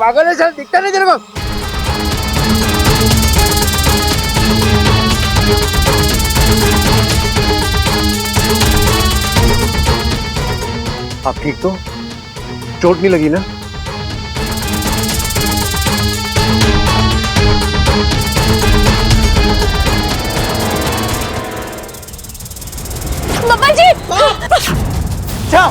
पागल है, सर दिखता नहीं तेरे को? आप ठीक तो? चोट नहीं लगी ना? बाबा जी! क्या?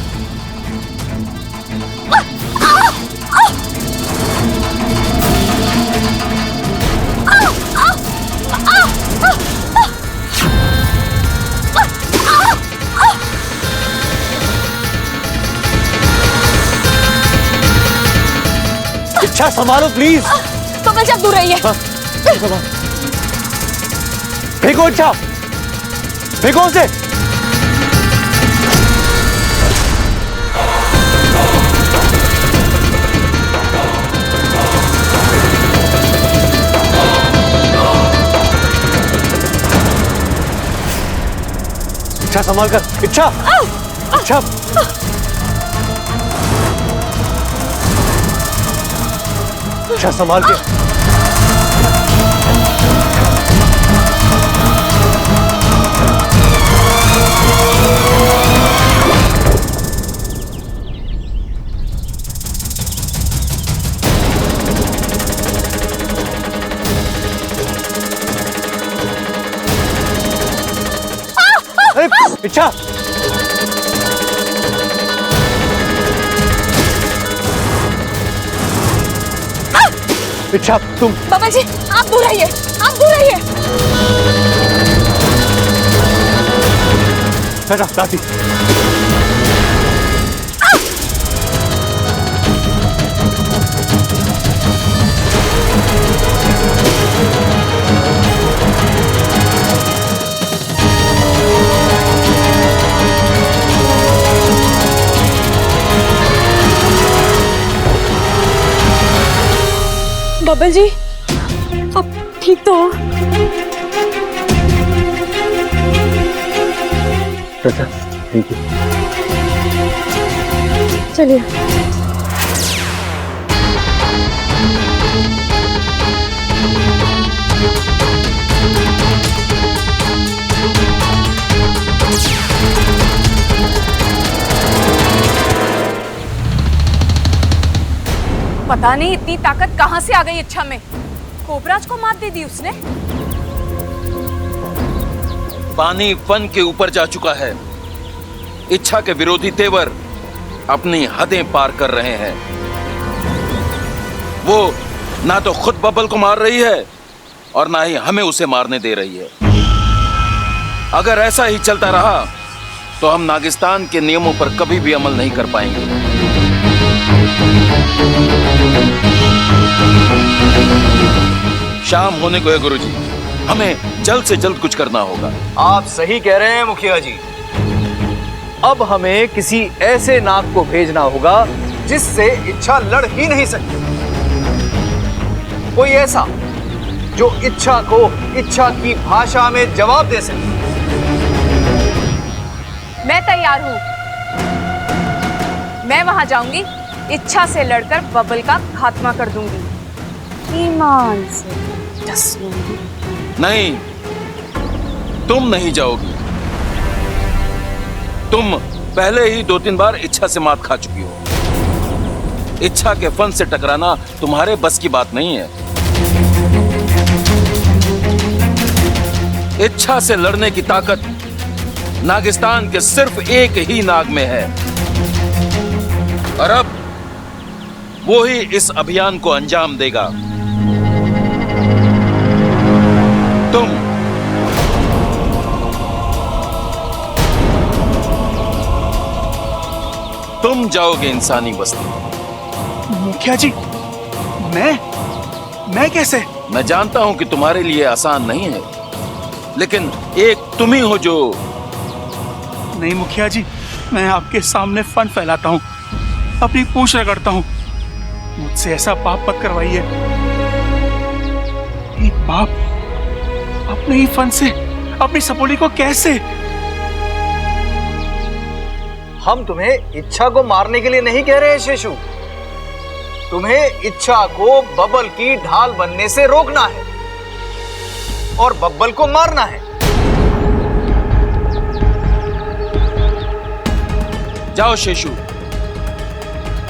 इच्छा संभालो प्लीज। बाबा जी आप दूर रहिए। फेंको इच्छा, फेंको उसे। इच्छा संभाल कर, इच्छा, इच्छा। इच्छा संभाल के। इच्छा, इच्छा तुम। बाबा जी आप दूर रहिए, आप दूर रहिए। बेटा दादी। बबल जी अब ठीक तो हो? बेटा ठीक है। चलिए। पता नहीं इतनी ताकत कहां से आ गई इच्छा में। कोबराज को मात दे दी उसने। पानी फन के ऊपर जा चुका है। इच्छा के विरोधी तेवर अपनी हदें पार कर रहे हैं। वो ना तो खुद बबल को मार रही है और ना ही हमें उसे मारने दे रही है। अगर ऐसा ही चलता रहा तो हम नागिस्तान के नियमों पर कभी भी अमल नहीं कर पाएंगे। शाम होने को है गुरुजी, हमें जल्द से जल्द कुछ करना होगा। आप सही कह रहे हैं मुखिया जी। अब हमें किसी ऐसे नाग को भेजना होगा जिससे इच्छा लड़ ही नहीं सकती। कोई ऐसा जो इच्छा को इच्छा की भाषा में जवाब दे सके। मैं तैयार हूं। मैं वहां जाऊंगी, इच्छा से लड़कर बबल का खात्मा कर दूंगी, ईमान से डस लूंगी। नहीं, तुम नहीं जाओगी। तुम पहले ही 2-3 बार इच्छा से मात खा चुकी हो। इच्छा के फन से टकराना तुम्हारे बस की बात नहीं है। इच्छा से लड़ने की ताकत नागिस्तान के सिर्फ एक ही नाग में है और अब वो ही इस अभियान को अंजाम देगा। तुम जाओगे इंसानी बस्ती। मुखिया जी, मैं कैसे? मैं जानता हूं कि तुम्हारे लिए आसान नहीं है, लेकिन एक तुम ही हो जो। नहीं मुखिया जी, मैं आपके सामने फन फैलाता हूँ, अपनी पूंछ रगड़ता हूँ। मुझसे ऐसा पाप मत करवाइए। एक पाप अपने ही फन से अपनी सपोली को कैसे? हम तुम्हें इच्छा को मारने के लिए नहीं कह रहे शेषु। तुम्हें इच्छा को बबल की ढाल बनने से रोकना है और बब्बल को मारना है। जाओ शेषु,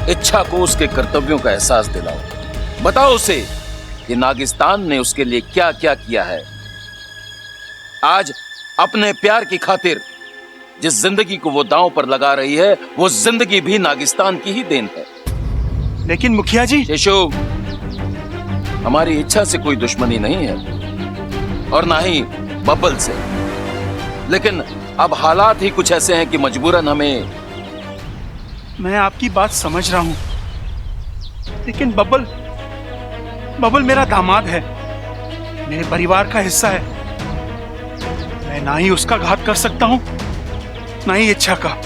इच्छा को उसके कर्तव्यों का एहसास दिलाओ। बताओ उसे कि नागिस्तान ने उसके लिए क्या क्या किया है। आज अपने प्यार की खातिर जिस जिंदगी को वो दांव पर लगा रही है, वो जिंदगी भी नागिस्तान की ही देन है। लेकिन मुखिया जी। शेषु, हमारी इच्छा से कोई दुश्मनी नहीं है और ना ही बब्बल से, लेकिन अब हालात ही कुछ ऐसे हैं कि मजबूरन हमें। मैं आपकी बात समझ रहा हूं, लेकिन बब्बल मेरा दामाद है, मेरे परिवार का हिस्सा है। मैं ना ही उसका घात कर सकता हूं, ना ही इच्छा का।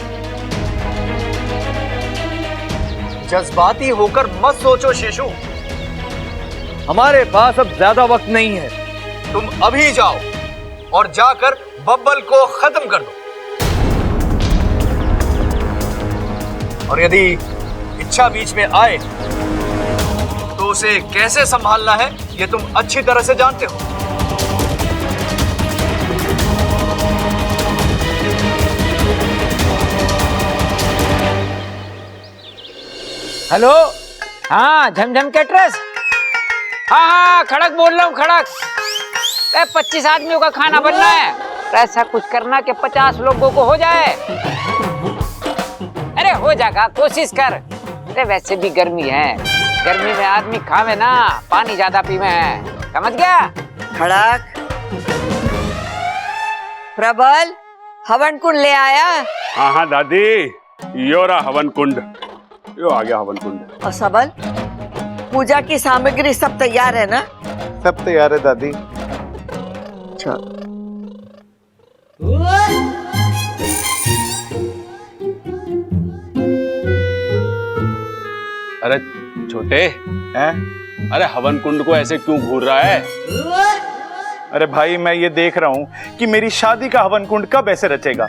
जज्बाती होकर मत सोचो शेषु, हमारे पास अब ज्यादा वक्त नहीं है। तुम अभी जाओ और जाकर बब्बल को खत्म कर दो। और यदि इच्छा बीच में आए तो उसे कैसे संभालना है, यह तुम अच्छी तरह से जानते हो। हेलो, हाँ झमझम कैटरस। हाँ खड़क बोल रहा हूँ, खड़क। 25 आदमियों का खाना बनना है। ऐसा कुछ करना कि 50 लोगों को हो जाए। अरे हो जाएगा, कोशिश कर। अरे वैसे भी गर्मी है, गर्मी में आदमी खावे ना, पानी ज्यादा पीवे है, समझ गया? खड़क, प्रबल हवन कुंड ले आया? हाँ हाँ दादी, यो रहा हवन कुंड, यो आ गया हवन कुंड। और सबल, पूजा की सामग्री सब तैयार है ना? सब तैयार है दादी। चल। अरे छोटे हैं? अरे हवन कुंड को ऐसे क्यों घूर रहा है? अरे भाई, मैं ये देख रहा हूँ कि मेरी शादी का हवन कुंड कब ऐसे रचेगा,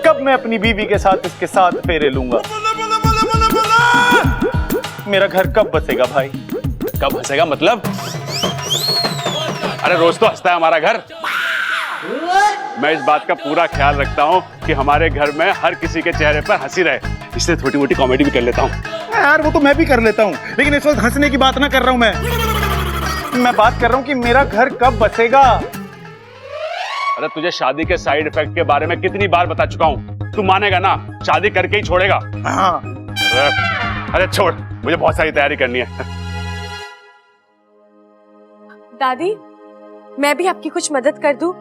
कब मैं अपनी बीवी के साथ इसके साथ फेरे लूंगा, मेरा घर कब बसेगा भाई? कब हंसेगा मतलब? अरे रोज तो हंसता है हमारा घर। मैं इस बात का पूरा ख्याल रखता हूँ कि हमारे घर में हर किसी के चेहरे पर हंसी रहे, इसलिए छोटी मोटी कॉमेडी भी कर लेता हूँ। यार वो तो मैं भी कर लेता हूँ, लेकिन इस वक्त हंसने की बात ना कर रहा हूँ। मैं बात कर रहा हूँ कि मेरा घर कब बसेगा। अरे तुझे शादी के साइड इफेक्ट के बारे में कितनी बार बता चुका हूँ, तू मानेगा ना? शादी करके ही छोड़ेगा। हाँ। अरे छोड़, मुझे बहुत सारी तैयारी करनी है। दादी, मैं भी आपकी कुछ मदद कर दूं?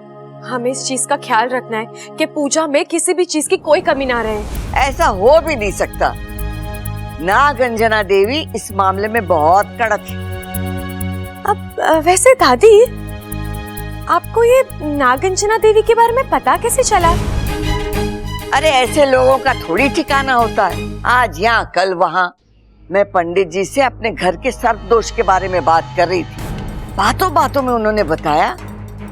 हमें इस चीज का ख्याल रखना है कि पूजा में किसी भी चीज की कोई कमी ना रहे। ऐसा हो भी नहीं सकता। नागंजना देवी इस मामले में बहुत कड़क है। अब वैसे दादी, आपको ये नागंजना देवी के बारे में पता कैसे चला? अरे ऐसे लोगों का थोड़ी ठिकाना होता है, आज यहाँ कल वहाँ। मैं पंडित जी से अपने घर के सर्प दोष के बारे में बात कर रही थी। बातों बातों में उन्होंने बताया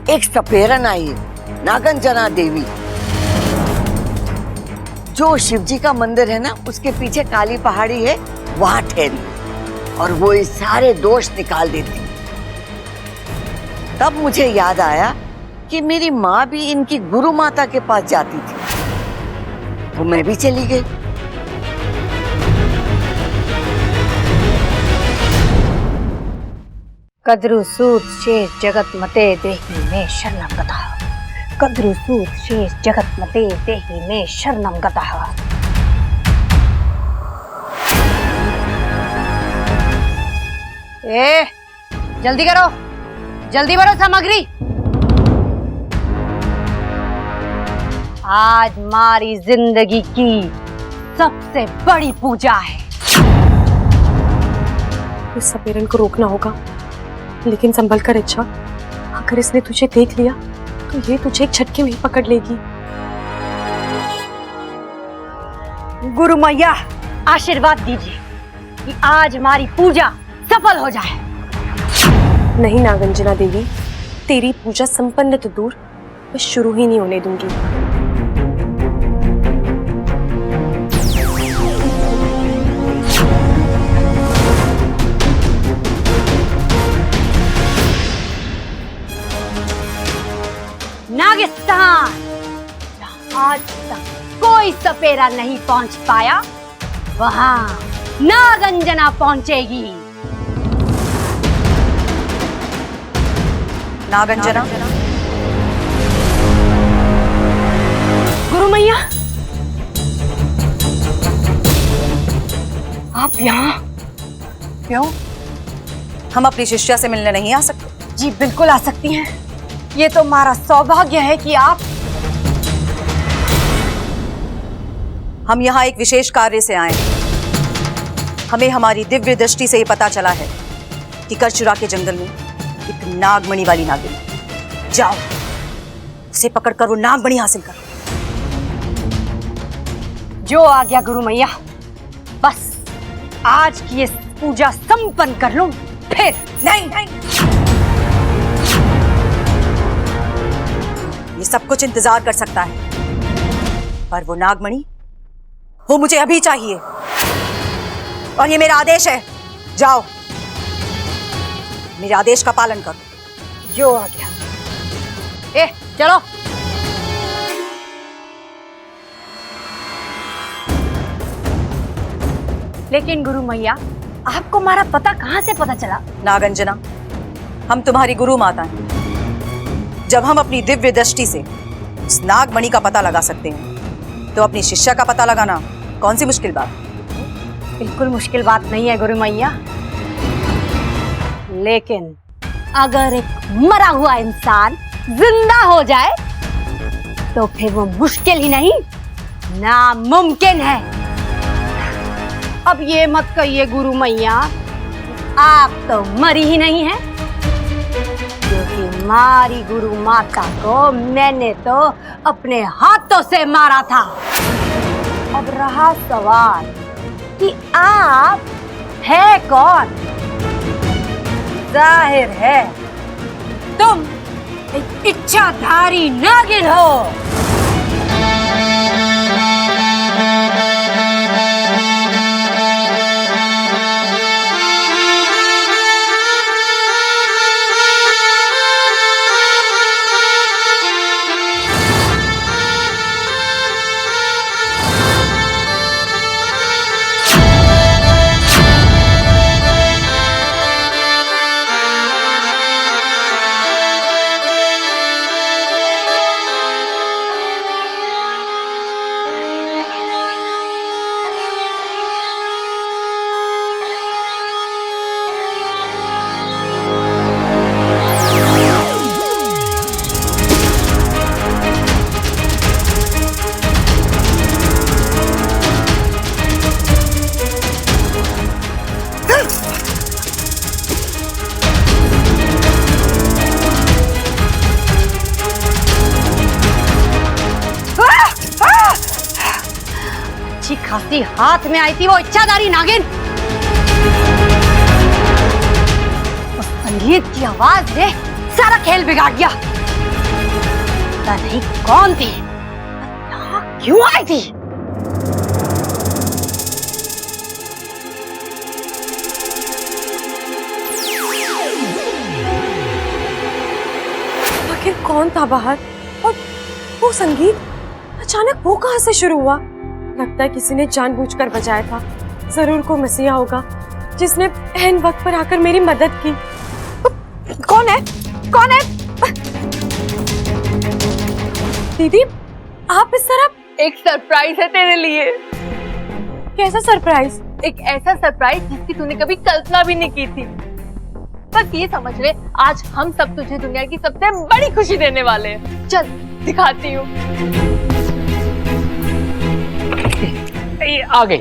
एक सपेरन आई है, नागंजना देवी, जो शिवजी का मंदिर है ना, उसके पीछे काली पहाड़ी है, वहां ठहरी और वो इस सारे दोष निकाल देती। तब मुझे याद आया कि मेरी माँ भी इनकी गुरु माता के पास जाती थी, तो मैं भी चली गई। कद्रु सूत शेष जगत मते देहि में शरणम गतः। कद्रु सूत शेष जगत मते देहि में शरणम गतः। ए जल्दी करो, जल्दी भरो सामग्री। आज हमारी जिंदगी की सबसे बड़ी पूजा है। इस सपेरन को रोकना होगा, लेकिन संभल कर इच्छा, अगर इसने तुझे देख लिया तो ये तुझे एक झटके में ही पकड़ लेगी। गुरु मैया आशीर्वाद दीजिए कि आज हमारी पूजा सफल हो जाए। नहीं नागंजना देवी, तेरी पूजा संपन्न तो दूर, मैं शुरू ही नहीं होने दूंगी। नागिस्तान जहाँ आज तक कोई सपेरा नहीं पहुंच पाया, वहां नागंजना पहुंचेगी। नागंजना? गुरु मैया, आप यहाँ क्यों? हम अपनी शिष्या से मिलने नहीं आ सकते? जी बिल्कुल आ सकती हैं। ये तो हमारा सौभाग्य है कि आप। हम यहाँ एक विशेष कार्य से आए हैं। हमें हमारी दिव्य दृष्टि से ये पता चला है कि करचुरा के जंगल में एक नागमणि वाली नागिन है। जाओ, उसे पकड़कर वो नागमणि हासिल करो। जो आ गया गुरु मैया, बस आज की ये पूजा संपन्न कर लूं, फिर नहीं, ये सब कुछ इंतजार कर सकता है, पर वो नागमणि, वो मुझे अभी चाहिए और ये मेरा आदेश है। जाओ, मेरे आदेश का पालन करो। जो आ गया। चलो। लेकिन गुरु मैया, आपको हमारा पता कहाँ से पता चला? नागंजना, हम तुम्हारी गुरु माता हैं। जब हम अपनी दिव्य दृष्टि से उस नागमणि का पता लगा सकते हैं, तो अपनी शिष्या का पता लगाना कौन सी मुश्किल बात? बिल्कुल मुश्किल बात नहीं है गुरु मैया, लेकिन अगर एक मरा हुआ इंसान जिंदा हो जाए तो फिर वो मुश्किल ही नहीं, नामुमकिन है। अब ये मत कहिए गुरु मैया, आप तो मरी ही नहीं है, क्योंकि हमारी गुरु माता को मैंने तो अपने हाथों से मारा था। अब रहा सवाल कि आप है कौन? जाहिर है तुम एक इच्छाधारी नागिन हो। खासी हाथ में आई थी वो इच्छाधारी नागिन। उस संगीत की आवाज ने सारा खेल बिगाड़ दिया। पता नहीं कौन थी, यहाँ क्यों आई थी? आखिर कौन था बाहर? और वो संगीत अचानक वो कहां से शुरू हुआ? लगता है किसी ने जानबूझकर बजाया था। जरूर को मसीहा होगा जिसने ऐन वक्त पर आकर मेरी मदद की। कौन है? कौन है? दीदी, आप इस तरह। एक सरप्राइज है तेरे लिए। कैसा सरप्राइज? एक ऐसा सरप्राइज जिसकी तूने कभी कल्पना भी नहीं की थी। बस ये समझ ले, आज हम सब तुझे दुनिया की सबसे बड़ी खुशी देने वाले हैं। चल दिखाती हूँ। आ गई।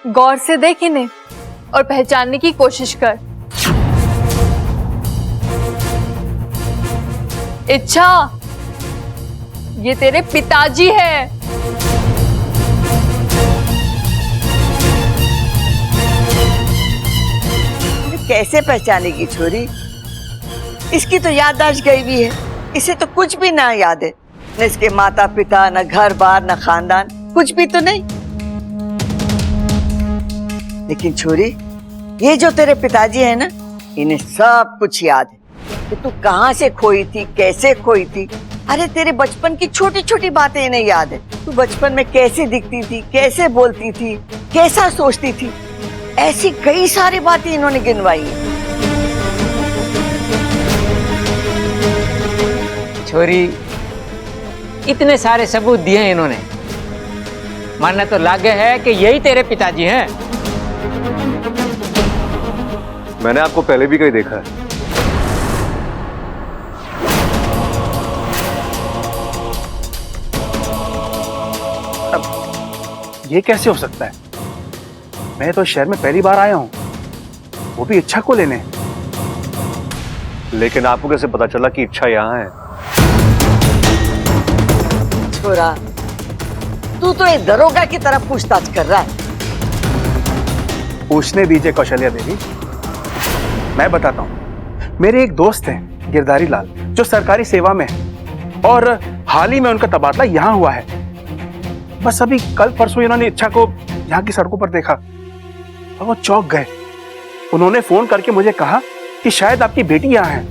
गौर से देख इन्हें और पहचानने की कोशिश कर। इच्छा, ये तेरे पिताजी है। कैसे पहचानेगी छोरी? इसकी तो याददाश्त गई भी है। इसे तो कुछ भी ना याद है, न इसके माता पिता, न घर बार, न खानदान, कुछ भी तो नहीं। लेकिन छोरी, ये जो तेरे पिताजी है ना, इन्हें सब कुछ याद है कि तू कहाँ से खोई थी, कैसे खोई थी। अरे तेरे बचपन की छोटी छोटी बातें इन्हें याद है। तू बचपन में कैसे दिखती थी, कैसे बोलती थी, कैसा सोचती थी, ऐसी कई सारी बातें इन्होंने गिनवाई है। छोरी, इतने सारे सबूत दिए हैं इन्होंने, मानना तो लागे है कि यही तेरे पिताजी हैं। मैंने आपको पहले भी कहीं देखा है। ये कैसे हो सकता है? मैं तो शहर में पहली बार आया हूं, वो भी इच्छा को लेने। लेकिन आपको कैसे पता चला कि इच्छा यहाँ है? छोरा, तू तो एक दरोगा की तरफ पूछताछ कर रहा है। पूछने दीजिए कौशल्या देवी, मैं बताता हूँ। मेरे एक दोस्त हैं गिरधारी लाल, जो सरकारी सेवा में है, और हाल ही में उनका तबादला यहाँ हुआ है। बस अभी कल परसों इन्होंने इच्छा को यहाँ की सड़कों पर देखा और वो चौंक गए। उन्होंने फोन करके मुझे कहा कि शायद आपकी बेटी यहाँ है।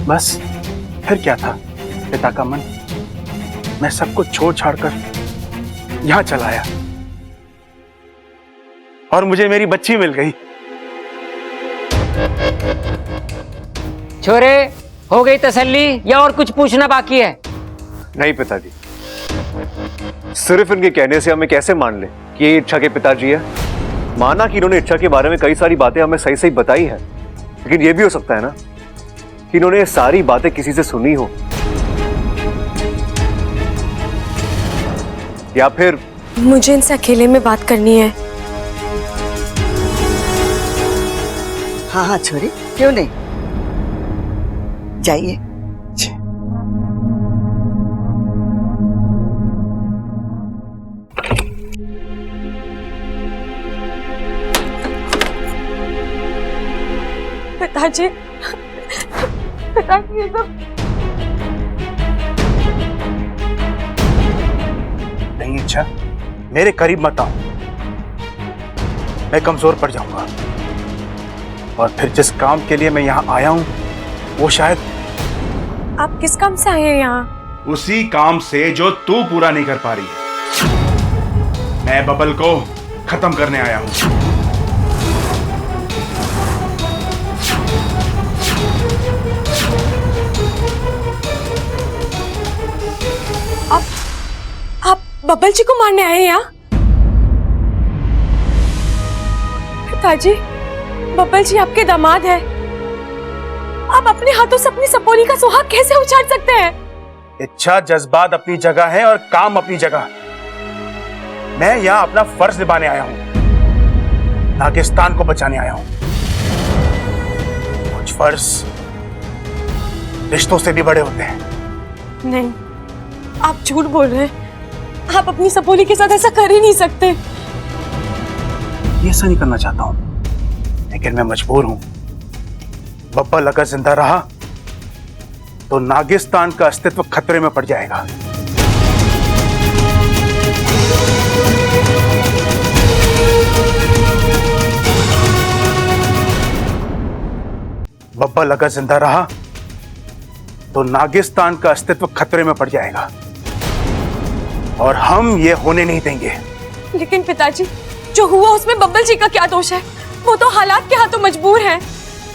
बस फिर क्या था, पिता का मन। मैं सब कुछ छोड़ छाड़ कर यहाँ चला आया और मुझे मेरी बच्ची मिल गई। छोरे, हो गई तसल्ली या और कुछ पूछना बाकी है? नहीं पिताजी, सिर्फ इनके कहने से हमें कैसे मान ले कि ये इच्छा के पिताजी है। माना कि इन्होंने इच्छा के बारे में कई सारी बातें हमें सही सही बताई है, लेकिन ये भी हो सकता है ना कि इन्होंने ये सारी बातें किसी से सुनी हो, या फिर मुझे इनसे अकेले में बात करनी है। हाँ हाँ छोरी, क्यों नहीं, जाइए। पिताजी, पिताजी, ये सब नहीं। इच्छा, मेरे करीब मत आओ, मैं कमजोर पड़ जाऊंगा। और फिर जिस काम के लिए मैं यहाँ आया हूँ, वो शायद। आप किस काम से आए हैं यहाँ? उसी काम से जो तू पूरा नहीं कर पा रही है। मैं बबल को खत्म करने आया हूँ। आप बबल जी को मारने आए हैं यहाँ? पिताजी, बबल जी आपके दामाद है। आप अपने हाथों से अपनी सपोरी का सुहाग कैसे उछाल सकते हैं? इच्छा, जज्बात अपनी जगह है और काम अपनी जगह। मैं यहाँ अपना फर्ज निभाने आया हूँ, नागिस्तान को बचाने आया हूँ। कुछ फर्ज रिश्तों से भी बड़े होते हैं। नहीं, आप झूठ बोल रहे हैं। आप अपनी सपोरी के साथ ऐसा कर ही नहीं सकते। ये ऐसा नहीं करना चाहता हूँ, लेकिन मैं मजबूर हूँ। बब्बल अगर जिंदा रहा तो नागिस्तान का अस्तित्व खतरे में पड़ जाएगा। बब्बल अगर जिंदा रहा तो नागिस्तान का अस्तित्व खतरे में पड़ जाएगा, और हम ये होने नहीं देंगे। लेकिन पिताजी, जो हुआ उसमें बब्बल जी का क्या दोष है? वो तो हालात के हाथों मजबूर हैं।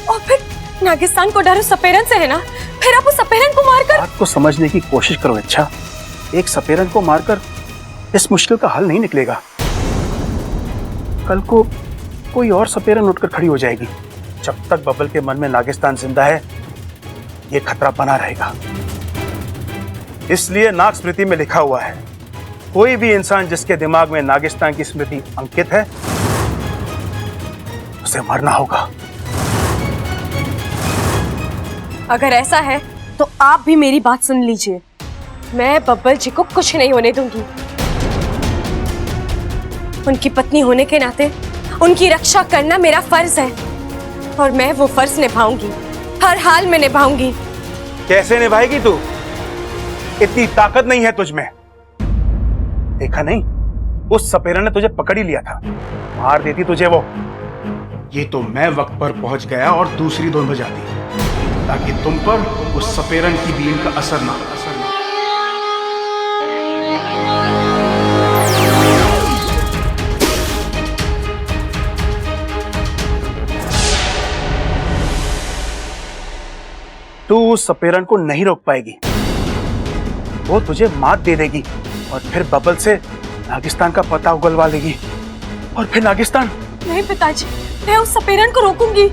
और फिर नागिस्तान को डर उस सपेरन से है ना, फिर आप उस सपेरन को मारकर। बात को समझने की कोशिश करो इच्छा। एक सपेरन को मारकर इस मुश्किल का हल नहीं निकलेगा। कल को कोई और सपेरन उठकर खड़ी हो जाएगी। जब तक बबल के मन में नागिस्तान जिंदा है, ये खतरा बना रहेगा। इसलिए नाग स्मृति में लिखा हुआ है, कोई भी इंसान जिसके दिमाग में नागिस्तान की स्मृति अंकित है, उसे मरना होगा। अगर ऐसा है तो आप भी मेरी बात सुन लीजिए। मैं बब्बल जी को कुछ नहीं होने दूंगी। उनकी पत्नी होने के नाते उनकी रक्षा करना मेरा फर्ज है, और मैं वो फर्ज निभाऊंगी, हर हाल में निभाऊंगी। कैसे निभाएगी तू? इतनी ताकत नहीं है तुझ में। देखा नहीं, उस सपेरा ने तुझे पकड़ ही लिया था, मार देती तुझे वो। ये तो मैं वक्त पर पहुंच गया और दूसरी दोन बजाती, ताकि तुम पर उस सपेरन की बीन का असर ना हो। तू उस सपेरन को नहीं रोक पाएगी, वो तुझे मात दे देगी और फिर बबल से नागिस्तान का पता उगलवा लेगी, और फिर नागिस्तान। नहीं पिताजी, मैं उस सपेरन को रोकूंगी।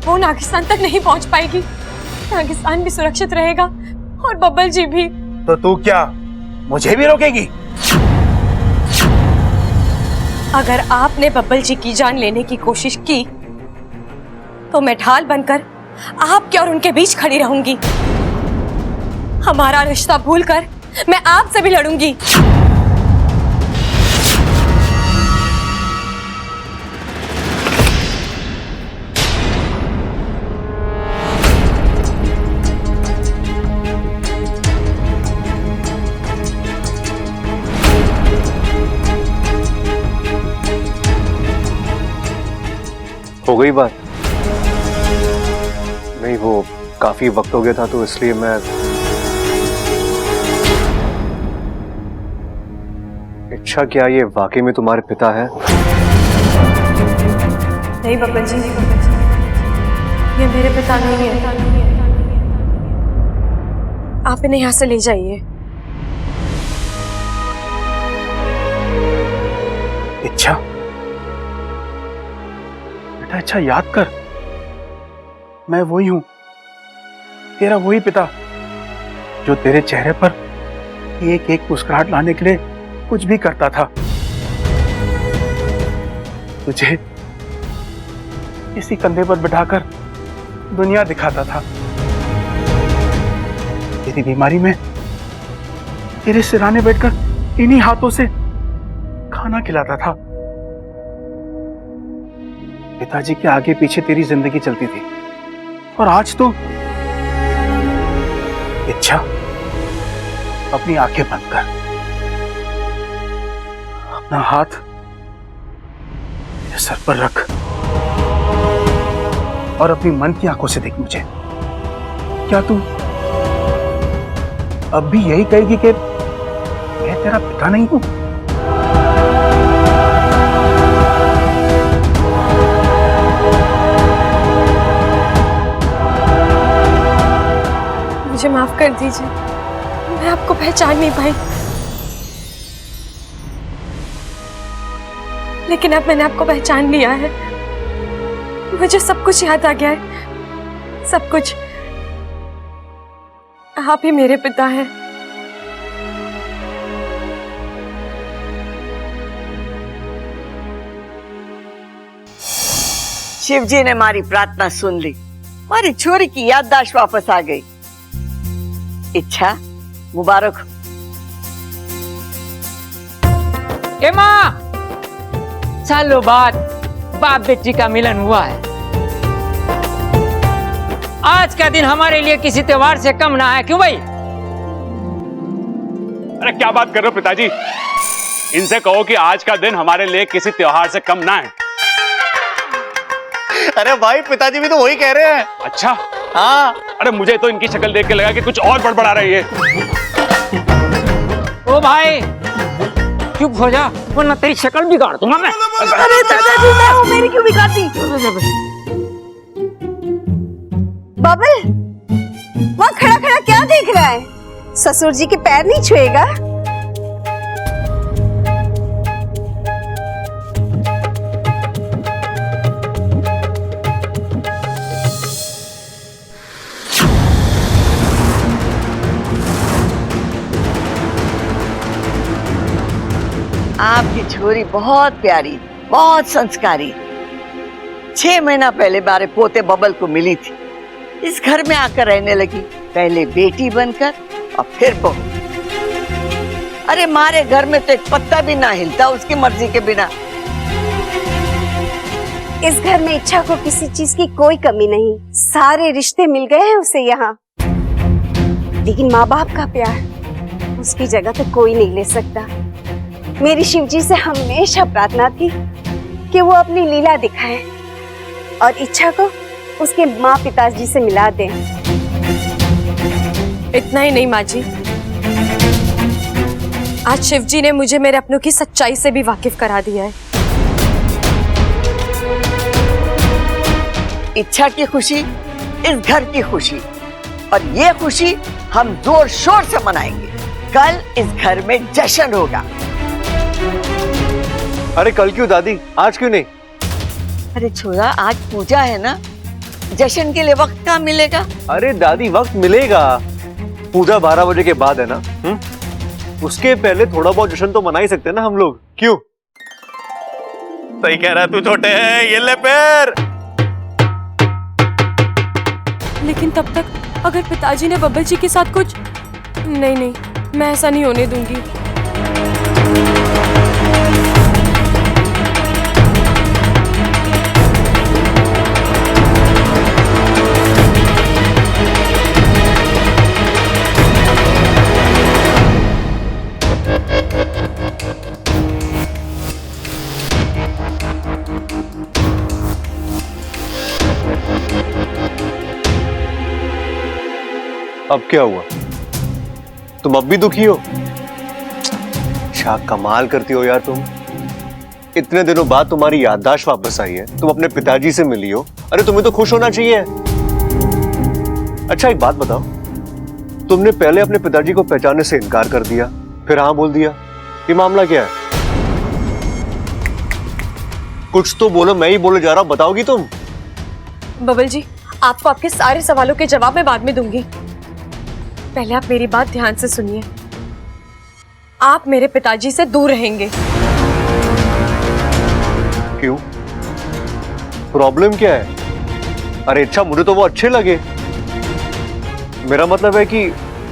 वो नागिस्तान तक नहीं पहुंच पाएगी। नागिस्तान भी सुरक्षित रहेगा और बब्बल जी भी। तो तू क्या मुझे भी रोकेगी? अगर आपने बब्बल जी की जान लेने की कोशिश की तो मैं ढाल बनकर आपके और उनके बीच खड़ी रहूंगी। हमारा रिश्ता भूलकर मैं आपसे भी लड़ूंगी। हो गई बात? नहीं, वो काफी वक्त हो गया था तो इसलिए मैं। इच्छा, क्या ये वाकई में तुम्हारे पिता है? नहीं बब्बल जी, ये मेरे पिता नहीं है। आप इन्हें यहाँ से ले जाइए। इच्छा बेटा, अच्छा याद कर, मैं वही हूं, तेरा वही पिता जो तेरे चेहरे पर एक एक मुस्कुराहट लाने के लिए कुछ भी करता था। तुझे इसी कंधे पर बिठाकर दुनिया दिखाता था। तेरी बीमारी में तेरे सिराने बैठकर इन्हीं हाथों से खाना खिलाता था। पिताजी के आगे पीछे तेरी जिंदगी चलती थी, और आज तो इच्छा, अपनी आंखें बंद कर, अपना हाथ मेरे सर पर रख और अपनी मन की आंखों से देख मुझे। क्या तू अब भी यही कहेगी कि मैं तेरा पिता नहीं हूं? मुझे माफ कर दीजिए, मैं आपको पहचान नहीं पाई, लेकिन अब मैंने आपको पहचान लिया है। मुझे सब कुछ याद आ गया है, सब कुछ। आप ही मेरे पिता हैं। शिव जी ने हमारी प्रार्थना सुन ली, हमारी छोरी की याददाश्त वापस आ गई। इच्छा, मुबारक हो। ए माँ, सालों बाद बाप बेटी का मिलन हुआ है। आज का दिन हमारे लिए किसी त्योहार से कम ना है, क्यों भाई? अरे क्या बात कर रहे हो पिताजी? इनसे कहो कि आज का दिन हमारे लिए किसी त्योहार से कम ना है। अरे भाई, पिताजी भी तो वही कह रहे हैं। अच्छा? हाँ। अरे मुझे तो इनकी शक्ल देख के लगा कि कुछ और बड़बड़ा रही है। ओ भाई, चुप हो जा, वरना तेरी शक्ल बिगाड़ दूंगा मैं। अरे दादाजी, मैं हूँ, मेरी क्यों बिगाड़ती? बबल, वहाँ खड़ा खड़ा क्या देख रहा है? ससुर जी के पैर नहीं छुएगा? आपकी छोरी बहुत प्यारी, बहुत संस्कारी। 6 महीना पहले हमारे पोते बबल को मिली थी, इस घर में आकर रहने लगी, पहले बेटी बनकर और फिर बहू। अरे हमारे घर में तो एक पत्ता भी ना हिलता उसकी मर्जी के बिना। इस घर में इच्छा को किसी चीज की कोई कमी नहीं, सारे रिश्ते मिल गए हैं उसे यहाँ। लेकिन माँ बाप का प्यार उसकी जगह तो कोई नहीं ले सकता। मेरी शिवजी से हमेशा प्रार्थना थी कि वो अपनी लीला दिखाए और इच्छा को उसके माँ पिताजी से मिला दें। इतना ही नहीं माँ जी, आज शिवजी ने मुझे मेरे अपनों की सच्चाई से भी वाकिफ करा दिया है। इच्छा की खुशी इस घर की खुशी, और ये खुशी हम जोर शोर से मनाएंगे। कल इस घर में जश्न होगा। अरे कल क्यों दादी, आज क्यों नहीं? अरे छोरा, आज पूजा है ना, जश्न के लिए वक्त कहाँ मिलेगा? अरे दादी वक्त मिलेगा, पूजा 12 बजे के बाद है ना। उसके पहले थोड़ा बहुत जश्न तो मना ही सकते हैं ना हम लोग, क्यों? सही कह रहा है तू छोटे, ये ले पैर। लेकिन तब तक अगर पिताजी ने बब्बल जी के साथ कुछ, नहीं, मैं ऐसा नहीं होने दूंगी। अब क्या हुआ? तुम अब भी दुखी हो? क्या कमाल करती हो यार तुम। इतने दिनों बाद तुम्हारी याददाश्त वापस आई है, तुम अपने पिताजी से मिली हो। अरे तुम्हें तो खुश होना चाहिए। अच्छा एक बात बताओ, तुमने पहले अपने पिताजी को पहचानने से इनकार कर दिया, फिर हाँ बोल दिया, ये मामला क्या है? कुछ तो बोलो, मैं ही बोले जा रहा हूं, बताओगी तुम? बब्बल जी, आपको आपके सारे सवालों के जवाब मैं बाद में दूंगी। पहले आप मेरी बात ध्यान से सुनिए। आप मेरे पिताजी से दूर रहेंगे। क्यों? प्रॉब्लम क्या है? अरे अच्छा, मुझे तो वो अच्छे लगे। मेरा मतलब है कि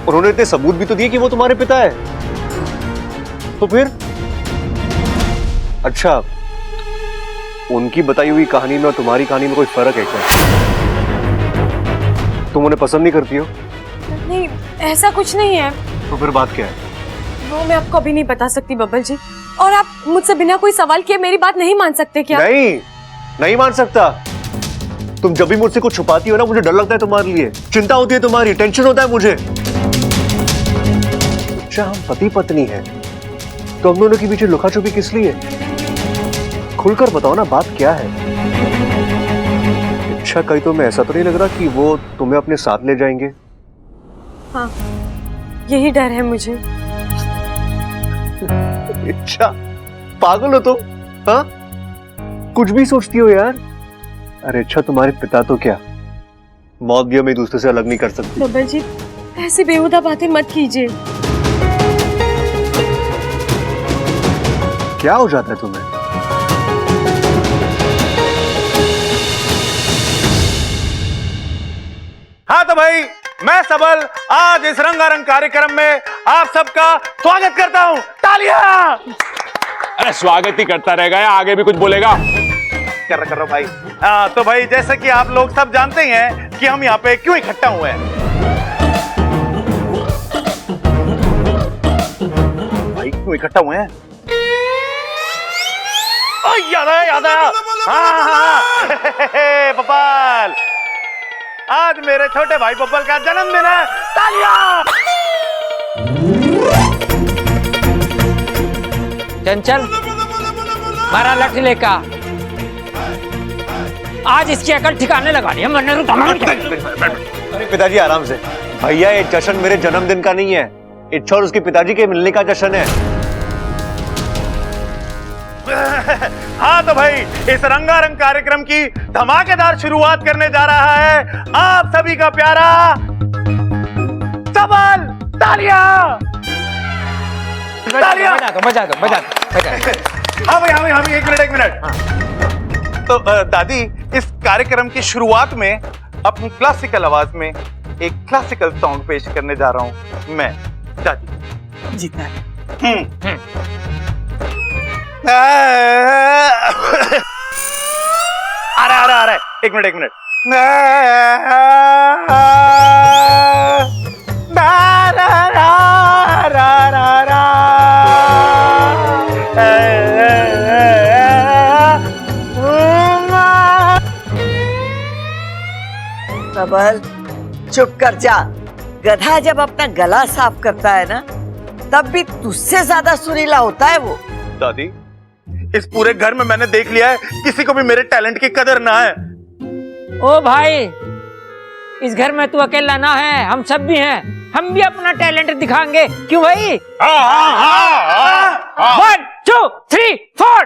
उन्होंने इतने सबूत भी तो दिए कि वो तुम्हारे पिता है। तो फिर अच्छा, उनकी बताई हुई कहानी में और तुम्हारी कहानी में कोई फर्क है क्या? तुम उन्हें पसंद नहीं करती हो? नहीं, ऐसा कुछ नहीं है। तो फिर बात क्या है? वो मैं आपको अभी नहीं बता सकती बब्बल जी। और आप मुझसे बिना कोई सवाल किए मेरी बात नहीं मान सकते क्या? नहीं मान सकता। तुम जब भी मुझसे कुछ छुपाती हो ना, मुझे डर लगता है तुम्हारे लिए, चिंता होती है तुम्हारी, टेंशन होता है मुझे। अच्छा हम पति पत्नी हैं, तो हम दोनों के पीछे लुका छुपी किस लिए? खुलकर बताओ ना, बात क्या है? अच्छा कहीं तो मैं ऐसा तो नहीं लग रहा कि वो तुम्हें अपने साथ ले जाएंगे? हाँ, यही डर है मुझे। अच्छा पागल हो तुम, हाँ? कुछ भी सोचती हो यार। अरे अच्छा तुम्हारे पिता तो क्या, मौत भी हम एक दूसरे से अलग नहीं कर सकते। बब्बल जी, ऐसी बेहुदा बातें मत कीजिए। क्या हो जाता है तुम्हें? हाँ तो भाई, मैं सबल आज इस रंगारंग कार्यक्रम में आप सबका स्वागत करता हूं। तालियां! अरे स्वागत ही करता रहेगा या आगे भी कुछ बोलेगा? कर रहा भाई। हाँ तो भाई, जैसे कि आप लोग सब जानते ही हैं कि हम यहाँ पे क्यों इकट्ठा हुए हैं। भाई क्यों इकट्ठा हुए हैं? याद आया। हाँ बब्बल, आज मेरे छोटे भाई बब्बल का जन्मदिन है। तालियां! चंचल, मारा लठ लेकर आज इसकी अकल ठिकाने लगा दिया। पिताजी आराम से। भैया ये जश्न मेरे जन्मदिन का नहीं है, इच्छा और उसके पिताजी के मिलने का जश्न है। हाँ तो भाई, इस रंगारंग कार्यक्रम की धमाकेदार शुरुआत करने जा रहा है आप सभी का प्यारा सबल। तालियां! बजा दो। हाँ भाई, एक मिनट। तो दादी, इस कार्यक्रम की शुरुआत में अपनी क्लासिकल आवाज में एक क्लासिकल सॉन्ग पेश करने जा रहा हूं मैं। दादी जीता आ रहा है। एक मिनट। प्रबल, चुप कर जा। गधा जब अपना गला साफ करता है ना, तब भी तुझसे ज्यादा सुरीला होता है वो। दादी, इस पूरे घर में मैंने देख लिया है, किसी को भी मेरे टैलेंट की कदर ना है। ओ भाई, इस घर में तू अकेला ना है, हम सब भी हैं। हम भी अपना टैलेंट दिखाएंगे, क्यों भाई? 1 2 3 4।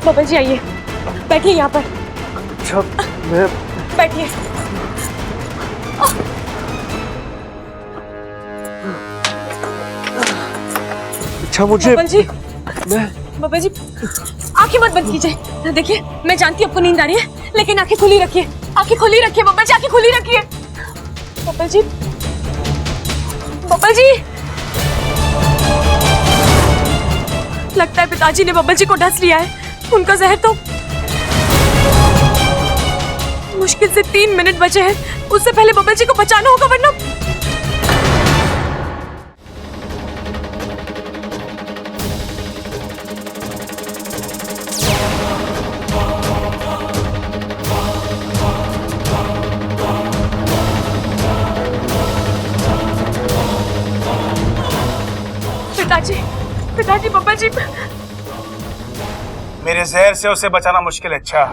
बबल जी आइए, बैठिए यहाँ पर। अच्छा, मैं बैठिए। अच्छा मुझे बबल जी, बबल जी आंखें मत बंद कीजिए। देखिए, मैं जानती हूँ आपको नींद आ रही है, लेकिन आंखें खुली रखिए। आंखें खुली रखिए बबल जी, आंखें खुली रखिए। बबल जी, बबल जी, लगता है पिताजी ने बबल जी को डस लिया है। उनका जहर तो मुश्किल से 3 मिनट बचे हैं, उससे पहले बबल जी को बचाना होगा, वरना पिताजी, पिताजी, बबल जी। मेरे जहर से उसे बचाना मुश्किल है। अच्छा,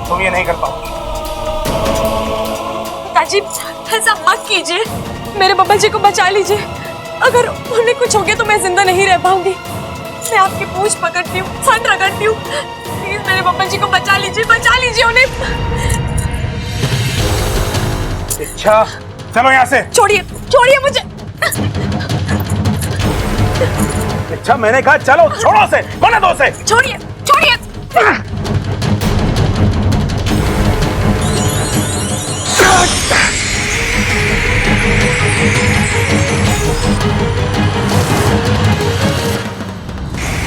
तुम ये नहीं कर पाओगे। पिताजी, ऐसा मत कीजिए, मेरे बबल जी को बचा लीजिए। अगर उन्हें कुछ हो गया तो मैं जिंदा नहीं रह पाऊंगी। मैं आपकी पूंछ पकड़ती हूँ, हाथ रगड़ती हूँ, प्लीज मेरे बबल जी को बचा लीजिए उन्हें। अच्छा, चलो यहाँ से। छोड़िए, छोड़िए मुझे। अच्छा, मैंने कहा चलो, छोड़ो से, होने दो से। छोड़िए, छोड़िए।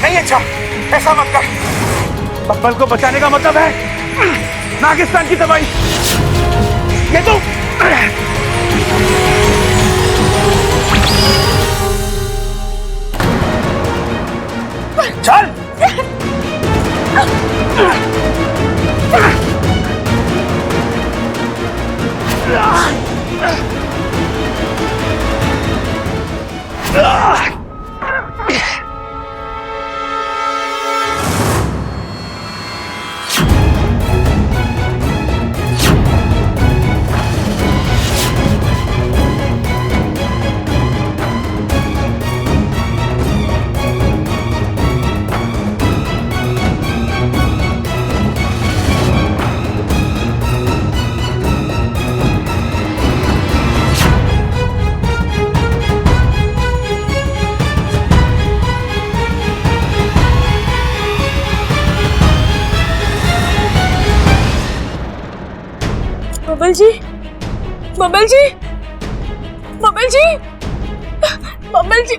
नहीं, अच्छा ऐसा मत कर। बब्बल को बचाने का मतलब है नागिस्तान की दवाई। ये तो चल। बबल जी, बबल जी, बबल जी, बबल जी।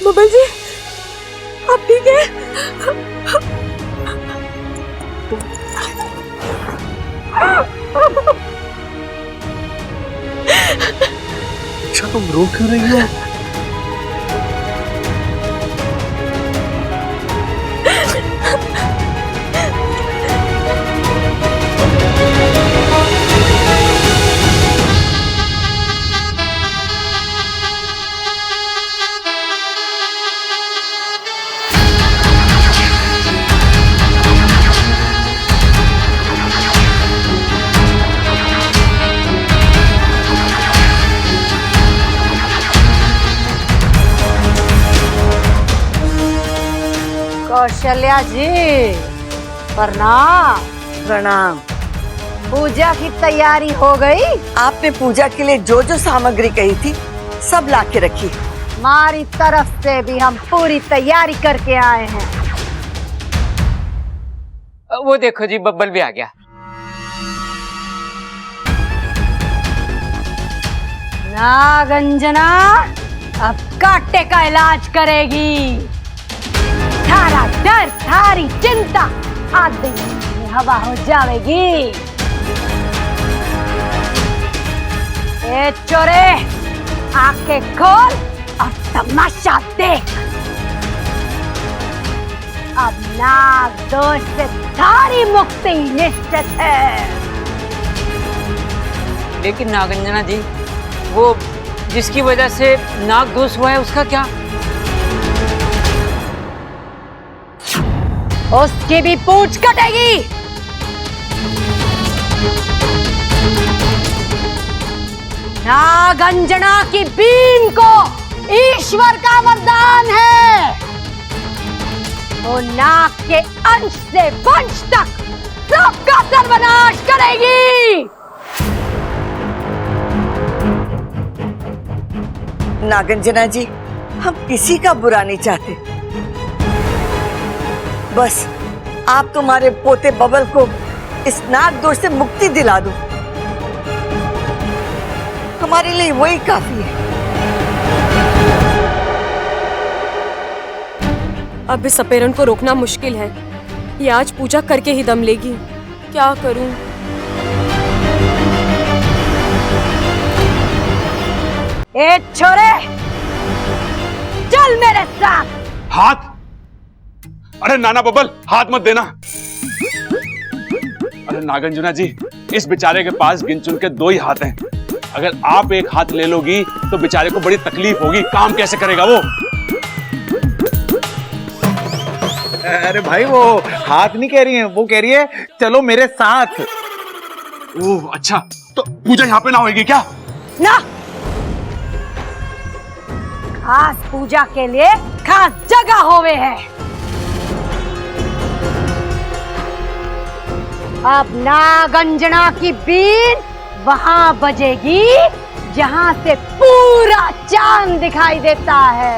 बबल जी, आप ठीक है? अच्छा, तुम रो क्यों रही हो? कौशल्या जी, प्रणाम। प्रणाम। पूजा की तैयारी हो गई? आपने पूजा के लिए जो जो सामग्री कही थी सब ला के रखी। हमारी तरफ से भी हम पूरी तैयारी करके आए हैं। वो देखो जी, बब्बल भी आ गया। नागंजना अब कांटे का इलाज करेगी। सारा डर, सारी चिंता आधे में हवा हो जाएगी। ए चोरे, आंखें खोल और तमाशा देख। अब नाग दोष से सारी मुक्ति निश्चित है। लेकिन नागंजना जी, वो जिसकी वजह से नाग दोष हुआ है उसका क्या? उसकी भी पूंछ कटेगी। नागंजना की बीन को ईश्वर का वरदान है। वो नाग के अंश से वंश तक सबका सर्वनाश करेगी। नागंजना जी, हम किसी का बुरा नहीं चाहते, बस आप तुम्हारे पोते बबल को इस नाग दोष से मुक्ति दिला दो। हमारे लिए वही काफी है। अब इस सपेरन को रोकना मुश्किल है। ये आज पूजा करके ही दम लेगी। क्या करूं? ए छोरे, चल मेरे साथ। हाथ? अरे नाना बबल, हाथ मत देना। अरे नागंजना जी, इस बेचारे के पास गिन चुन के 2 ही हाथ हैं। अगर आप एक हाथ ले लोगी तो बेचारे को बड़ी तकलीफ होगी। काम कैसे करेगा वो? अरे भाई, वो हाथ नहीं कह रही है, वो कह रही है चलो मेरे साथ। ओह अच्छा, तो पूजा यहाँ पे ना होगी क्या? ना, खास पूजा के लिए खास जगह होवे है। अब नागंजना की बीन वहां बजेगी जहां से पूरा चांद दिखाई देता है।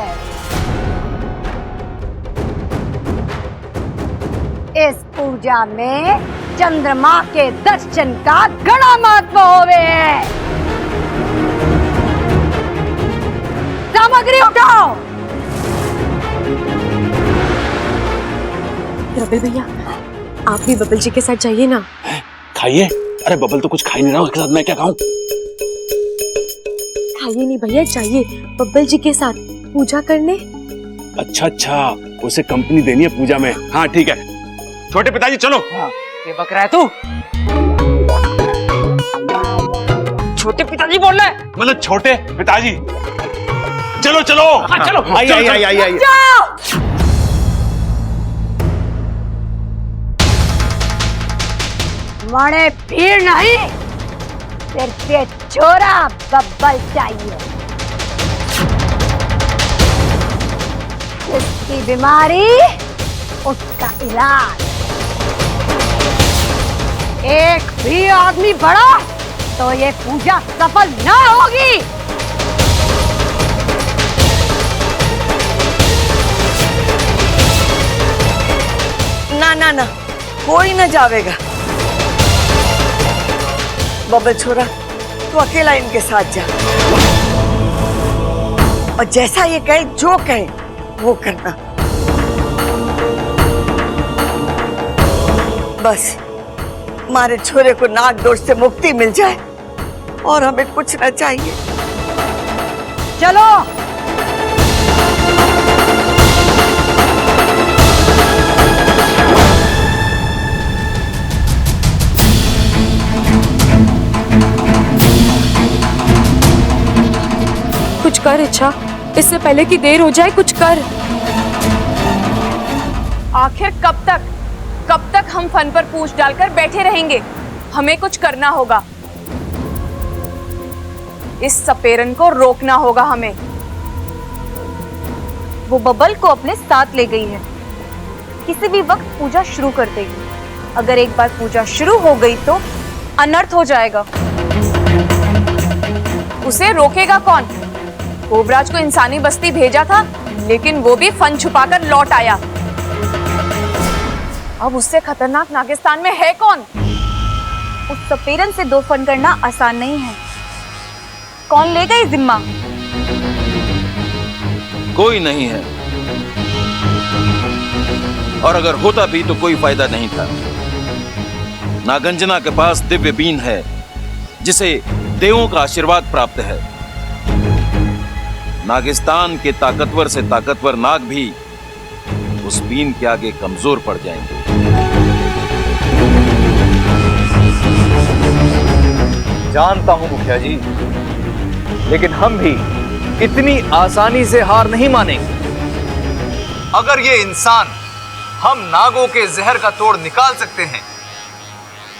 इस पूजा में चंद्रमा के दर्शन का घना महत्व होवे है। सामग्री उठाओ। रबिल भैया, आप भी बबल जी के साथ जाइए ना। खाइए। अरे बबल तो कुछ खा ही नहीं रहा, उसके साथ मैं क्या खाऊं? खाइए नहीं भैया, जाइए बब्बल जी के साथ पूजा करने। अच्छा अच्छा, उसे कंपनी देनी है पूजा में। हाँ ठीक है, छोटे पिताजी चलो। ये बक रहा है तू? छोटे पिताजी बोल रहे हैं? मतलब छोटे पिताजी। चलो चलो। हाँ चलो। आई। जाओ। मणे भीड़ नहीं, सिर्फ ये छोरा बब्बल चाहिए। उसकी बीमारी, उसका इलाज। एक भी आदमी बढ़ा तो ये पूजा सफल ना होगी। ना ना ना, कोई ना जावेगा। बब्बल छोरा, तू अकेला इनके साथ जा और जैसा ये कहे, जो कहे वो करना। बस हमारे छोरे को नाग दोष से मुक्ति मिल जाए और हमें कुछ ना चाहिए। चलो। कुछ कर इच्छा, इससे पहले कि देर हो जाए, कुछ कर। आखिर कब तक हम फन पर पूछ डालकर बैठे रहेंगे? हमें कुछ करना होगा। इस सपेरन को रोकना होगा हमें। वो बब्बल को अपने साथ ले गई है, किसी भी वक्त पूजा शुरू कर देगी। अगर एक बार पूजा शुरू हो गई तो अनर्थ हो जाएगा। उसे रोकेगा कौन? कोबराज को इंसानी बस्ती भेजा था, लेकिन वो भी फन छुपाकर लौट आया। अब उससे खतरनाक नागिस्तान में है कौन? उस सपेरन से 2 फन करना आसान नहीं है। कौन लेगा ये जिम्मा? कोई नहीं है, और अगर होता भी तो कोई फायदा नहीं था। नागंजना के पास दिव्य बीन है, जिसे देवों का आशीर्वाद प्राप्त है। नागिस्तान के ताकतवर से ताकतवर नाग भी उस बीन के आगे कमजोर पड़ जाएंगे। जानता हूं मुखिया जी, लेकिन हम भी इतनी आसानी से हार नहीं मानेंगे। अगर ये इंसान हम नागों के जहर का तोड़ निकाल सकते हैं,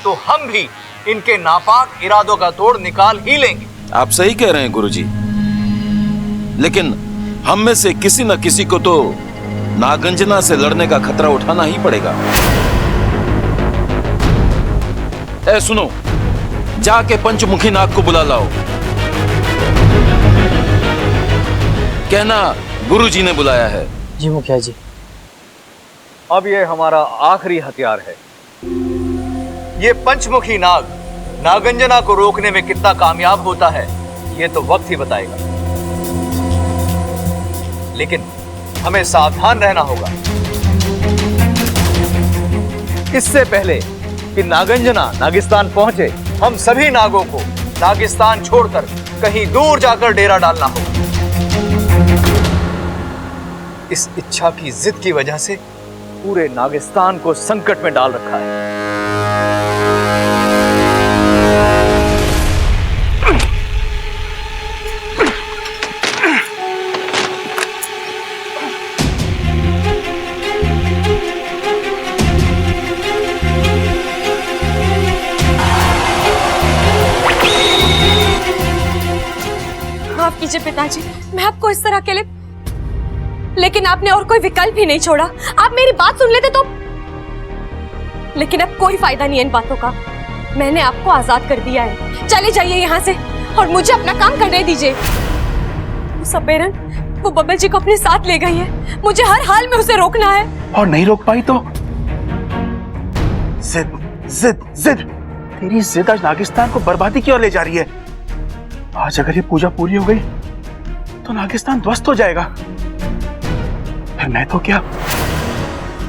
तो हम भी इनके नापाक इरादों का तोड़ निकाल ही लेंगे। आप सही कह रहे हैं गुरुजी, लेकिन हम में से किसी न किसी को तो नागंजना से लड़ने का खतरा उठाना ही पड़ेगा। ए सुनो, जाके पंचमुखी नाग को बुला लाओ। कहना गुरुजी ने बुलाया है। जी मुखिया जी। अब ये हमारा आखिरी हथियार है। ये पंचमुखी नाग नागंजना को रोकने में कितना कामयाब होता है, ये तो वक्त ही बताएगा। लेकिन हमें सावधान रहना होगा। इससे पहले कि नागंजना नागिस्तान पहुंचे, हम सभी नागों को नागिस्तान छोड़कर कहीं दूर जाकर डेरा डालना होगा। इस इच्छा की जिद की वजह से पूरे नागिस्तान को संकट में डाल रखा है। माफ कीजिए पिताजी, मैं आपको इस तरह अकेले, लेकिन आपने और कोई विकल्प ही नहीं छोड़ा। आप मेरी बात सुन लेते तो। लेकिन अब कोई फायदा नहीं है इन बातों का। मैंने आपको आजाद कर दिया है, चले जाइए यहाँ से और मुझे अपना काम करने दीजिए। वो सपेरन, वो बब्बल जी को अपने साथ ले गई है, मुझे हर हाल में उसे रोकना है। और नहीं रोक पाई तो जिद जिद जिद, तेरी जिद आज नागिस्तान को बर्बादी की ओर ले जा रही है। आज अगर ये पूजा पूरी हो गई तो नागिस्तान ध्वस्त हो जाएगा। फिर मैं तो क्या,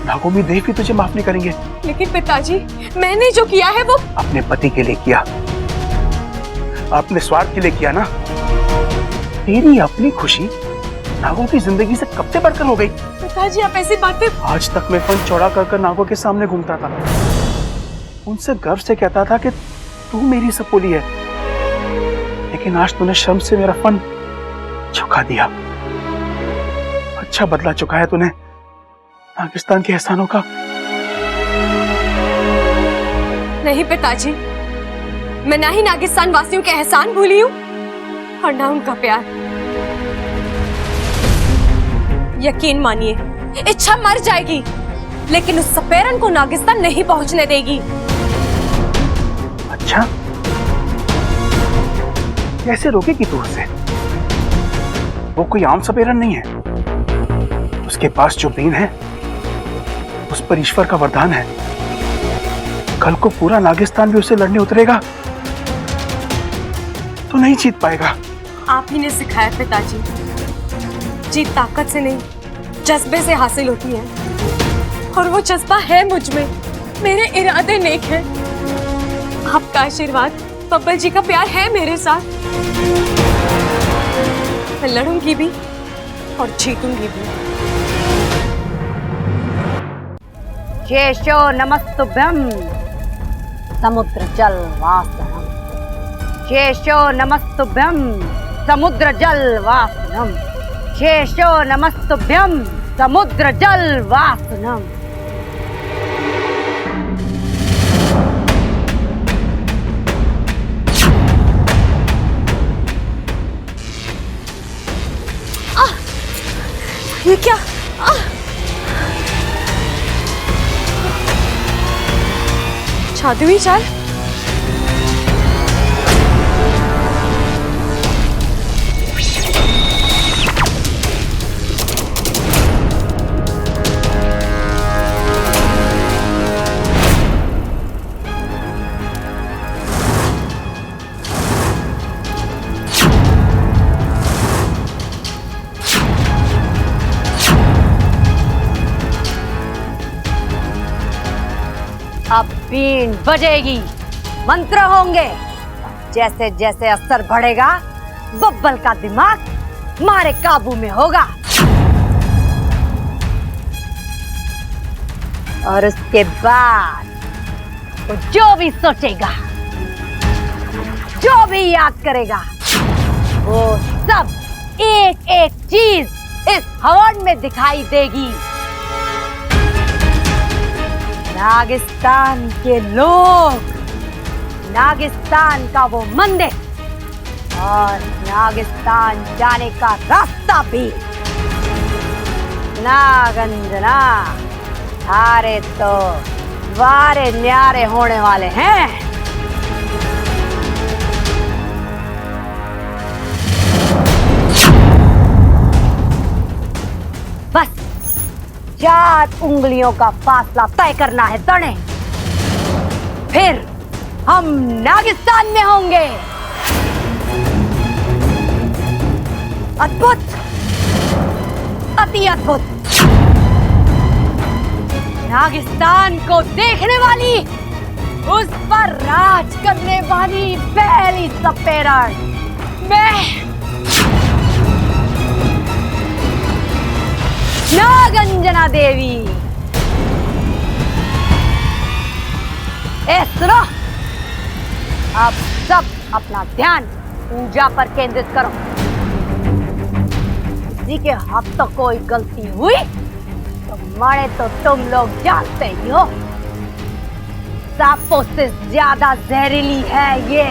नागोमी देव भी तुझे माफ नहीं करेंगे। लेकिन पिताजी, मैंने जो किया है वो अपने पति के लिए किया, अपने स्वार्थ के लिए किया ना। तेरी अपनी खुशी नागों की जिंदगी से कब से बढ़कर हो गई। पिताजी आप ऐसी बातें। आज तक मैं फन चौड़ा कर नागों के सामने घूमता था, उनसे गर्व से कहता था कि तू मेरी सपोली है। लेकिन आज तूने शर्म से मेरा फन झुका दिया। अच्छा बदला चुकाया तूने नागिस्तान के एहसानों का। नहीं पिताजी, मैं ना ही नागिस्तान वासियों के एहसान भूली हूँ और ना उनका प्यार। यकीन मानिए, इच्छा मर जाएगी लेकिन उस सपेरन को नागिस्तान नहीं पहुंचने देगी। अच्छा, कैसे रोकेगी तू उसे? वो कोई आम सपेरन नहीं है। उसके पास जो बीन है उस पर ईश्वर का वरदान है। कल को पूरा नागिस्तान भी उसे लड़ने उतरेगा तो नहीं जीत पाएगा। आप ही ने सिखाया पिताजी, जीत ताकत से नहीं जज्बे से हासिल होती है, और वो जज्बा है मुझ में। मेरे इरादे नेक हैं। आपका आशीर्वाद, बब्बल जी का प्यार है मेरे साथ। मैं लड़ूंगी भी और जीतूंगी भी। शेषो नमस्तुभ्यं समुद्र जल वासनम। शेषो नमस्तुभ्यं समुद्र जल वासनम। शेषो नमस्तुभ्यं समुद्र जल वासनम। ये क्या? जादुई चाल? अब बीन बजेगी, मंत्र होंगे। जैसे जैसे असर बढ़ेगा, बब्बल का दिमाग हमारे काबू में होगा। और उसके बाद वो जो भी सोचेगा, जो भी याद करेगा, वो सब एक एक चीज इस हवन में दिखाई देगी। नागिस्तान के लोग, नागिस्तान का वो मंदिर और नागिस्तान जाने का रास्ता भी। नागंजना, सारे तो वारे न्यारे होने वाले हैं। बस 4 उंगलियों का फासला तय करना है तने, फिर हम नागिस्तान में होंगे। अद्भुत, अति अद्भुत। नागिस्तान को देखने वाली, उस पर राज करने वाली पहली सपेरन मैं, नागंजना देवी। सुनो, अब सब अपना ध्यान पूजा पर केंद्रित करो। किसी के हाथ तो कोई गलती हुई तो मारे तो तुम लोग जानते ही हो। सांपों से ज्यादा जहरीली है ये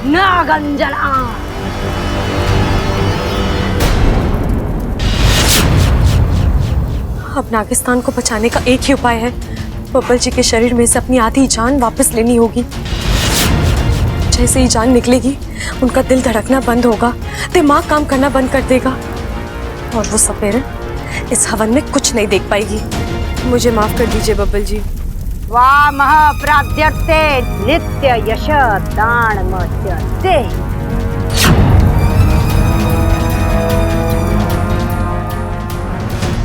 नागंजना। अब नागिस्तान को बचाने का एक ही उपाय है, बब्बल जी के शरीर में से अपनी आधी जान वापस लेनी होगी। जैसे ही जान निकलेगी, उनका दिल धड़कना बंद होगा, दिमाग काम करना बंद कर देगा, और वो सपेरन इस हवन में कुछ नहीं देख पाएगी। मुझे माफ कर दीजिए बब्बल जी। वाह महाप्राध्यर्थे नित्य यश दान मत्य।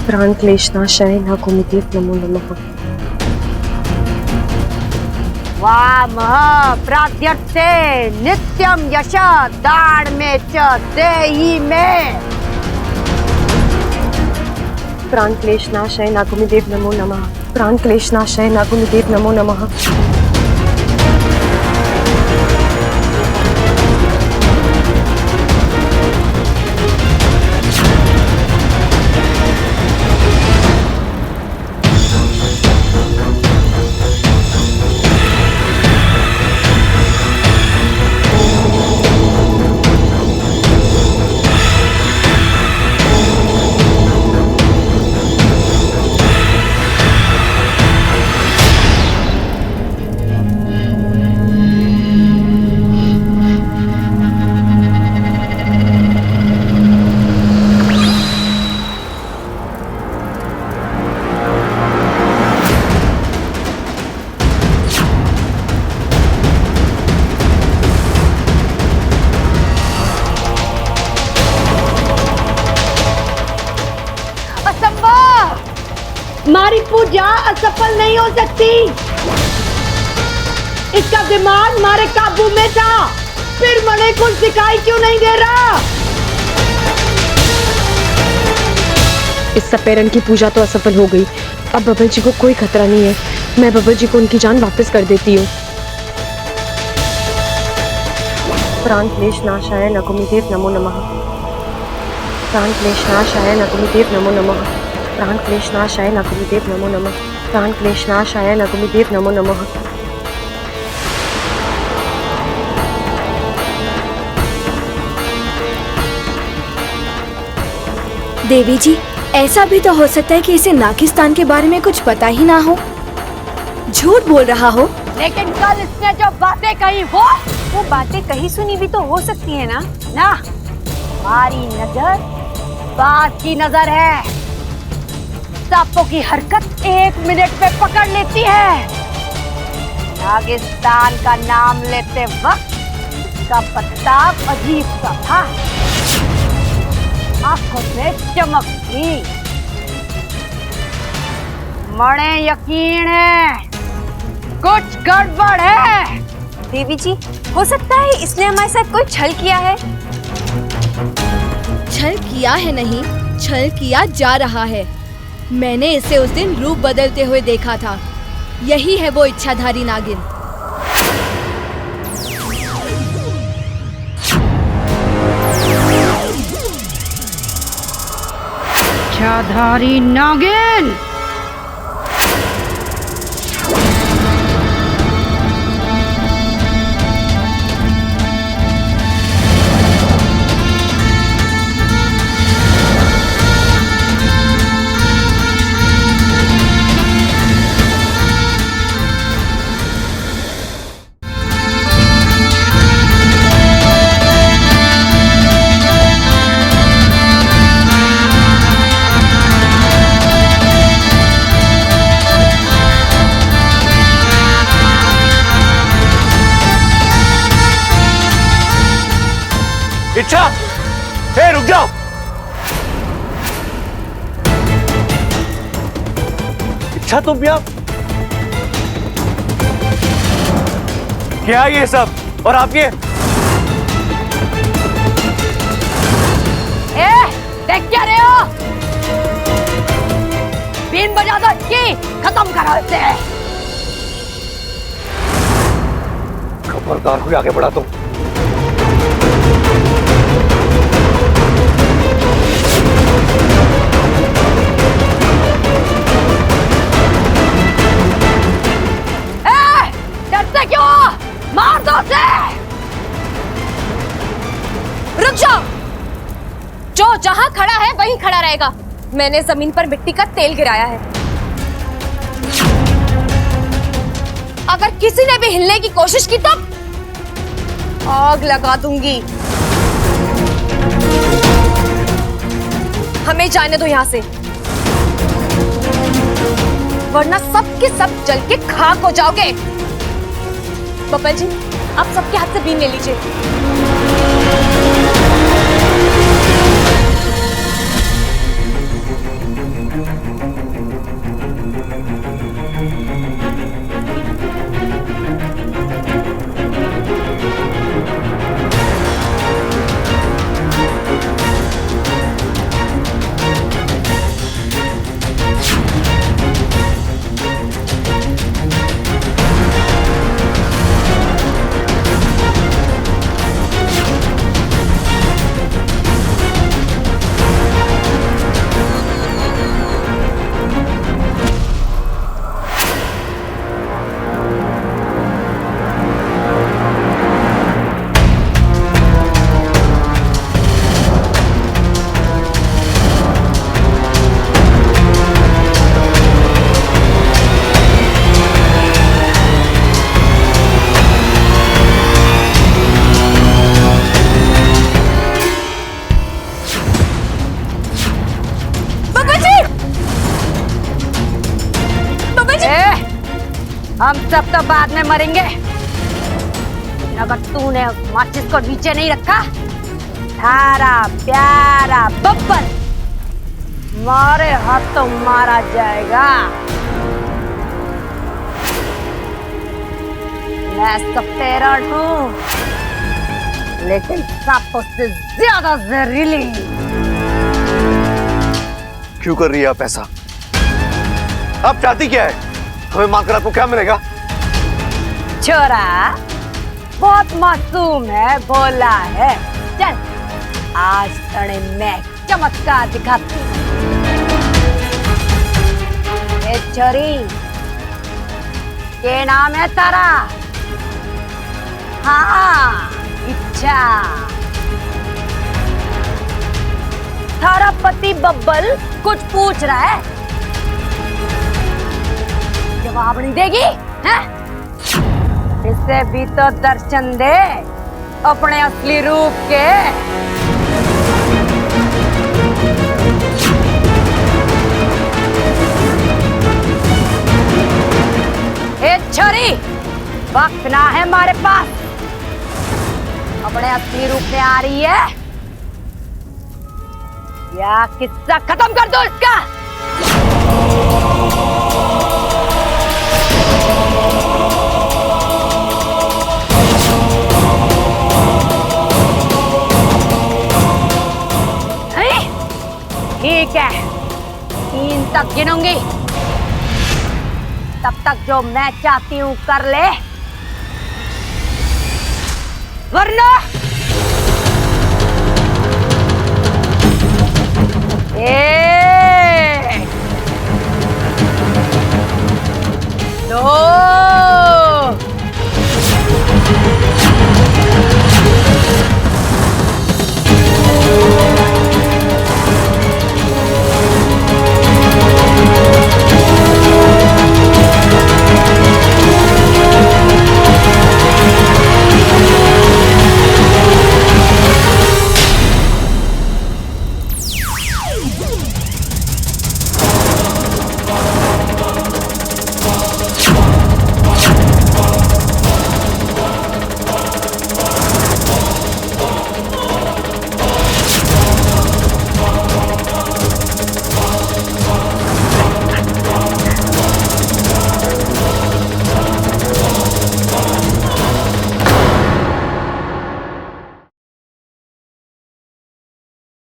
प्राण क्लेशनाशाय नागोमती नमो नमः। वाह महाप्राध्यर्थे नित्यम यश दान में च देहि में। प्राण क्लेशनाशाय नागोमदेव नमो नमः। प्राण क्लेशनाशाय नागोमदेव नमो नमः। पूजा असफल नहीं हो सकती। इसका दिमाग हमारे काबू में था, फिर मणि कुछ दिखाई क्यों नहीं दे रहा? इस सपेरन की पूजा तो असफल हो गई, अब बबल जी को कोई खतरा नहीं है। मैं बबल जी को उनकी जान वापस कर देती हूँ। प्राण क्लेश नाशाय नकुमिदेव नमो नमः। प्राण क्लेश नाशाय नकुमिदेव नमो नमः। प्राण क्लेश नाशाय नकुमिदेव नमो नमः। प्राण क्लेश नाशाय नकुमिदेव नमो नमः। देवी जी, ऐसा भी तो हो सकता है कि इसे नागिस्तान के बारे में कुछ पता ही ना हो, झूठ बोल रहा हो। लेकिन कल इसने जो बातें कही वो बातें कही सुनी भी तो हो सकती है ना? ना, हमारी नजर बात की नजर है। सांपों की हरकत 1 मिनट में पकड़ लेती है। नागिस्तान का नाम लेते वक्त इसका प्रताप अजीब सा था, आंखों में चमक थी। मणे यकीन है कुछ गड़बड़ है। देवी जी, हो सकता है इसने हमारे साथ कोई छल किया है। छल किया है नहीं, छल किया जा रहा है। मैंने इसे उस दिन रूप बदलते हुए देखा था। यही है वो इच्छाधारी नागिन। इच्छाधारी नागिन, इच्छा, हे रुक जाओ। इच्छा, तुम यहाँ क्या ये सब? और आप ये देख क्या रहे हो? बीन बजा दो इसकी, खत्म करो इसे। खबरदार हुई आगे बढ़ा तुम। डरते क्यों? मार दो उसे। रुक जाओ, जो जहां खड़ा है वहीं खड़ा रहेगा। मैंने जमीन पर मिट्टी का तेल गिराया है। अगर किसी ने भी हिलने की कोशिश की तो आग लगा दूंगी। हमें जाने दो यहां से, वरना सब के सब जल के खाक हो जाओगे। बब्बल जी, आप सबके हाथ से बीन ले लीजिए। हम सब तो बाद में मरेंगे। अगर तूने माचिस को नीचे नहीं रखा, थारा प्यारा बब्बल मारे हाथ तो मारा जाएगा। मैं सपेरन हूँ, लेकिन सांपों से ज्यादा जहरीली। क्यों कर रही है आप ऐसा? आप चाहती क्या है? हमें मारकर आपको क्या मिलेगा? छोरा बहुत मासूम है, भोला है। चल आज तने मैं चमत्कार दिखाती हूँ। ए छोरी, क्या नाम है तारा? हाँ, इच्छा। थारा पति बब्बल कुछ पूछ रहा है, जवाब नहीं देगी? हैं? इसे भी तो दर्शन दे अपने असली रूप के। ए छोरी, वक्त ना है हमारे पास, अपने असली रूप में आ रही है या किस्सा खत्म कर दो इसका। ठीक है, 3 तक गिनूंगी, तब तक जो मैं चाहती हूं कर ले, वरना 1 2